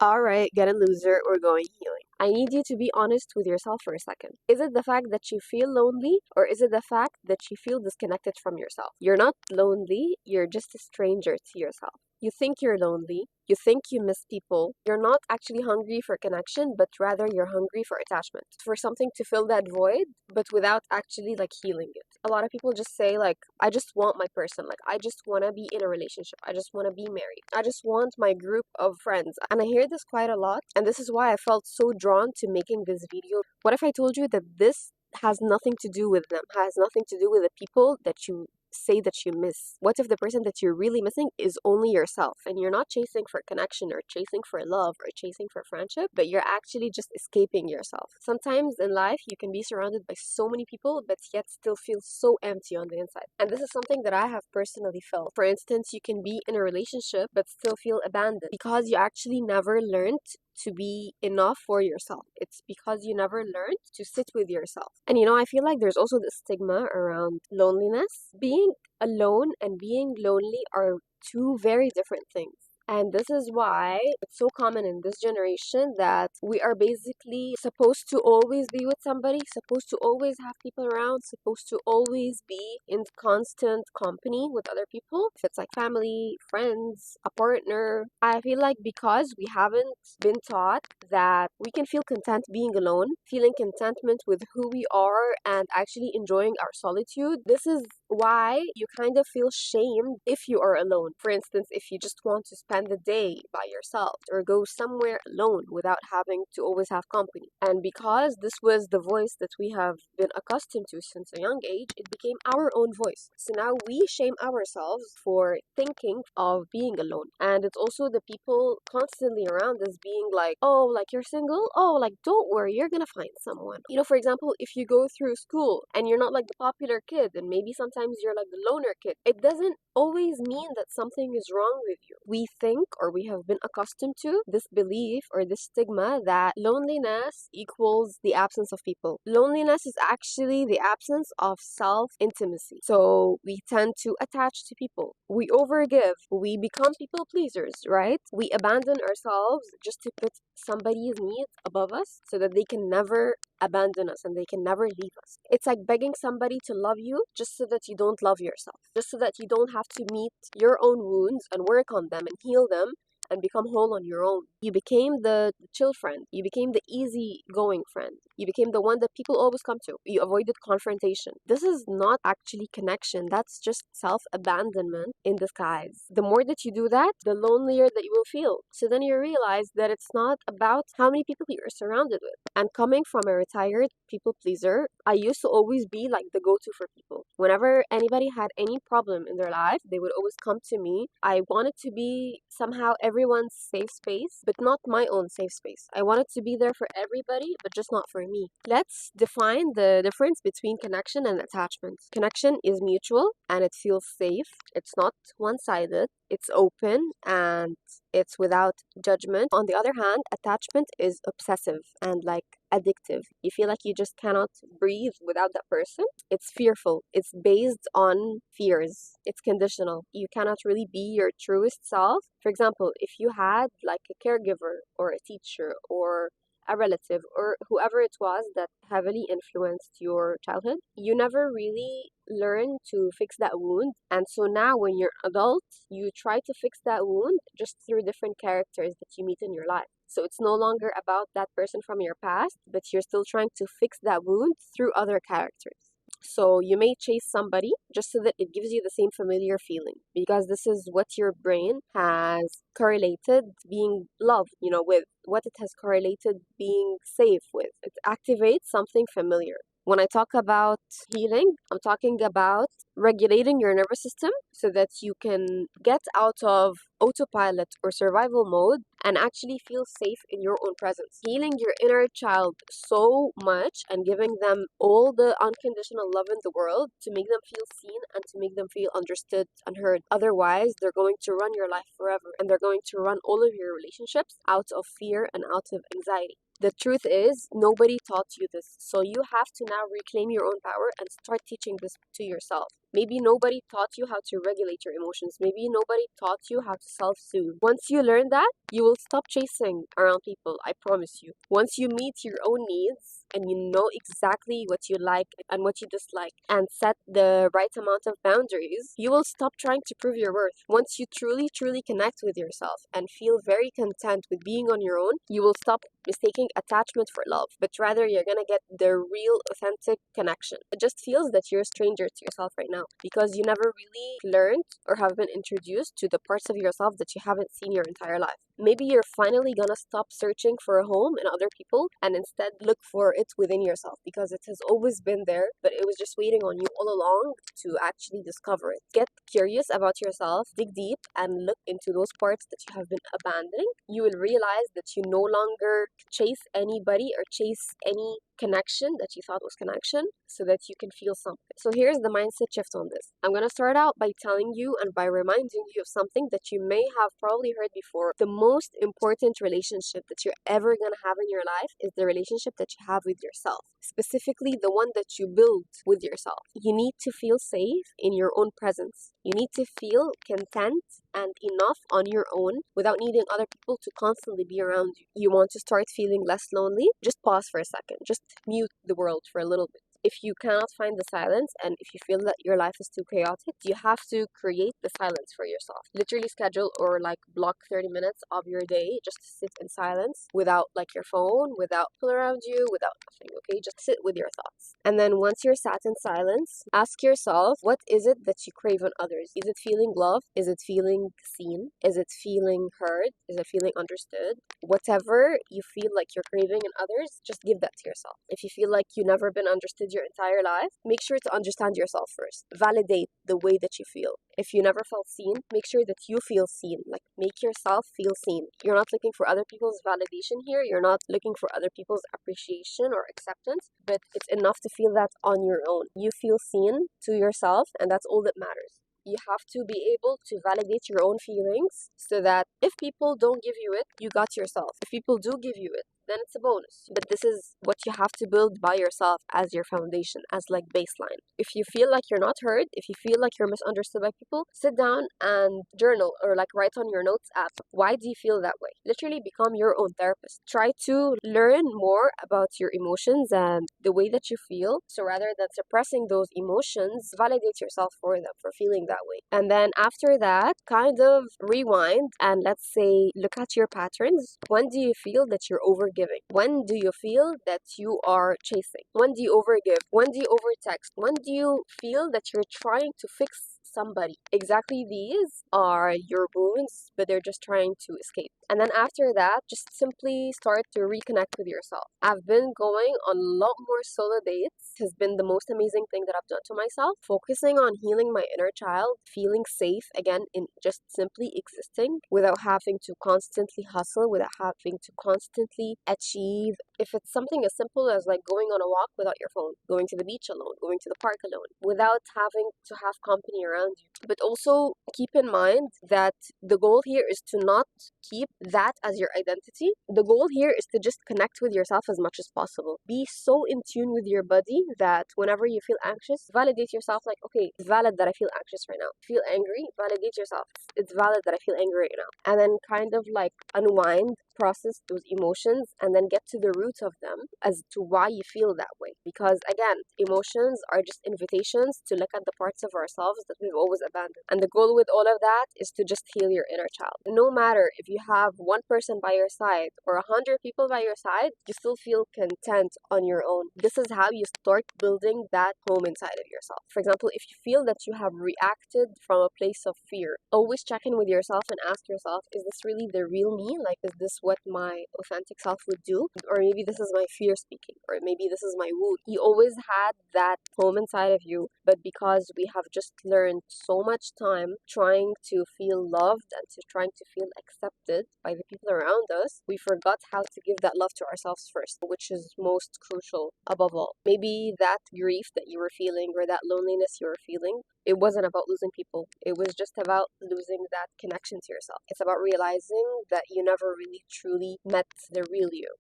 All right, get a loser, we're going healing. I need you to be honest with yourself for a second. Is it the fact that you feel lonely, or is it the fact that you feel disconnected from yourself? You're not lonely, you're just a stranger to yourself. You think you're lonely, you think you miss people. You're not actually hungry for connection, but rather you're hungry for attachment, for something to fill that void, but without actually like healing it. A lot of people just say, like, I just want my person, like, I just want to be in a relationship, I just want to be married, I just want my group of friends. And I hear this quite a lot, and this is why I felt so drawn to making this video. What if I told you that this has nothing to do with them, has nothing to do with the people that you say that you miss? What if the person that you're really missing is only yourself, and you're not chasing for connection or chasing for love or chasing for friendship, but you're actually just escaping yourself? Sometimes in life you can be surrounded by so many people but yet still feel so empty on the inside. And this is something that I have personally felt. For instance, you can be in a relationship but still feel abandoned because you actually never learned to be enough for yourself. It's because you never learned to sit with yourself. And I feel like there's also this stigma around loneliness. Being alone and being lonely are two very different things. And this is why it's so common in this generation that we are basically supposed to always be with somebody, supposed to always have people around, supposed to always be in constant company with other people. If it's like family, friends, a partner. I feel like because we haven't been taught that we can feel content being alone, feeling contentment with who we are, and actually enjoying our solitude, this is why you kind of feel shamed if you are alone. For instance, if you just want to spend the day by yourself or go somewhere alone without having to always have company. And because this was the voice that we have been accustomed to since a young age, it became our own voice. So now we shame ourselves for thinking of being alone. And it's also the people constantly around us being like, oh, like you're single? Oh, like don't worry, you're gonna find someone. For example, if you go through school and you're not like the popular kid, and maybe sometimes you're like the loner kid, it doesn't always mean that something is wrong with you. We think, or we have been accustomed to this belief or this stigma that loneliness equals the absence of people. Loneliness is actually the absence of self-intimacy. So we tend to attach to people. We overgive. We become people pleasers, right? We abandon ourselves just to put somebody's needs above us so that they can never abandon us and they can never leave us. It's like begging somebody to love you just so that you don't love yourself, just so that you don't have to meet your own wounds and work on them and heal them and become whole on your own. You became the chill friend. You became the easy-going friend. You became the one that people always come to. You avoided confrontation. This is not actually connection. That's just self-abandonment in disguise. The more that you do that, the lonelier that you will feel. So then you realize that it's not about how many people you're surrounded with. And coming from a retired people pleaser, I used to always be like the go-to for people. Whenever anybody had any problem in their life, they would always come to me. I wanted to be somehow everyone's safe space, but not my own safe space. I wanted to be there for everybody, but just not for me. Let's define the difference between connection and attachment. Connection is mutual and it feels safe. It's not one-sided. It's open and it's without judgment. On the other hand, attachment is obsessive and like addictive. You feel like you just cannot breathe without that person. It's fearful. It's based on fears. It's conditional. You cannot really be your truest self. For example, if you had like a caregiver or a teacher or a relative or whoever it was that heavily influenced your childhood, you never really learn to fix that wound. And so now when you're adult, you try to fix that wound just through different characters that you meet in your life. So it's no longer about that person from your past, but you're still trying to fix that wound through other characters. So you may chase somebody just so that it gives you the same familiar feeling, because this is what your brain has correlated being loved, with what it has correlated being safe with. It activates something familiar. When I talk about healing, I'm talking about regulating your nervous system so that you can get out of autopilot or survival mode and actually feel safe in your own presence. Healing your inner child so much and giving them all the unconditional love in the world to make them feel seen and to make them feel understood and heard. Otherwise, they're going to run your life forever and they're going to run all of your relationships out of fear and out of anxiety. The truth is, nobody taught you this. So you have to now reclaim your own power and start teaching this to yourself. Maybe nobody taught you how to regulate your emotions. Maybe nobody taught you how to self-soothe. Once you learn that, you will stop chasing around people, I promise you. Once you meet your own needs and you know exactly what you like and what you dislike and set the right amount of boundaries, you will stop trying to prove your worth. Once you truly, truly connect with yourself and feel very content with being on your own, you will stop mistaking attachment for love, but rather you're gonna get the real, authentic connection. It just feels that you're a stranger to yourself right now because you never really learned or have been introduced to the parts of yourself that you haven't seen your entire life. Maybe you're finally gonna stop searching for a home in other people and instead look for it within yourself because it has always been there, but it was just waiting on you all along to actually discover it. Get curious about yourself, dig deep, and look into those parts that you have been abandoning. You will realize that you no longer chase anybody or chase any connection that you thought was connection so that you can feel something. So here's the mindset shift on this. I'm going to start out by telling you and by reminding you of something that you may have probably heard before. The most important relationship that you're ever going to have in your life is the relationship that you have with yourself, specifically the one that you build with yourself. You need to feel safe in your own presence. You need to feel content and enough on your own without needing other people to constantly be around you. You want to start feeling less lonely? Just pause for a second. Just mute the world for a little bit. If you cannot find the silence and if you feel that your life is too chaotic, you have to create the silence for yourself. Literally schedule or like block 30 minutes of your day just to sit in silence without like your phone, without people around you, without nothing, okay? Just sit with your thoughts. And then once you're sat in silence, ask yourself, what is it that you crave on others? Is it feeling love? Is it feeling seen? Is it feeling heard? Is it feeling understood? Whatever you feel like you're craving in others, just give that to yourself. If you feel like you've never been understood your entire life, make sure to understand yourself first. Validate the way that you feel. If you never felt seen, make sure that you feel seen. Like, make yourself feel seen. You're not looking for other people's validation here. You're not looking for other people's appreciation or acceptance, but it's enough to feel that on your own. You feel seen to yourself, and that's all that matters. You have to be able to validate your own feelings so that if people don't give you it, you got yourself. If people do give you it, then it's a bonus. But this is what you have to build by yourself as your foundation, as like baseline. If you feel like you're not heard, if you feel like you're misunderstood by people, sit down and journal or like write on your notes app. Why do you feel that way? Literally become your own therapist. Try to learn more about your emotions and the way that you feel. So rather than suppressing those emotions, validate yourself for them, for feeling that way. And then after that, kind of rewind and let's say look at your patterns. When do you feel that you're overgiving? When do you feel that you are chasing? When do you overgive? When do you overtext? When do you feel that you're trying to fix somebody? Exactly, these are your wounds, but they're just trying to escape. And then after that, just simply start to reconnect with yourself. I've been going on a lot more solo dates. It has been the most amazing thing that I've done to myself. Focusing on healing my inner child, feeling safe again in just simply existing without having to constantly hustle, without having to constantly achieve. If it's something as simple as like going on a walk without your phone, going to the beach alone, going to the park alone, without having to have company around you. But also keep in mind that the goal here is to not keep that as your identity. The goal here is to just connect with yourself as much as possible. Be so in tune with your body that whenever you feel anxious, validate yourself like, okay, it's valid that I feel anxious right now. Feel angry, validate yourself. It's valid that I feel angry right now. And then kind of like unwind, process those emotions, and then get to the root of them as to why you feel that way. Because again, emotions are just invitations to look at the parts of ourselves that we've always abandoned. And the goal with all of that is to just heal your inner child. No matter if you have one person by your side or 100 people by your side, you still feel content on your own. This is how you start building that home inside of yourself. For example, if you feel that you have reacted from a place of fear, always check in with yourself and ask yourself, is this really the real me? Like, is this what my authentic self would do? Or maybe this is my fear speaking, or maybe this is my wound. You always had that home inside of you, but because we have just learned so much time trying to feel loved and to trying to feel accepted by the people around us, we forgot how to give that love to ourselves first, which is most crucial above all. Maybe that grief that you were feeling or that loneliness you were feeling, it wasn't about losing people. It was just about losing that connection to yourself. It's about realizing that you never really truly met the real you.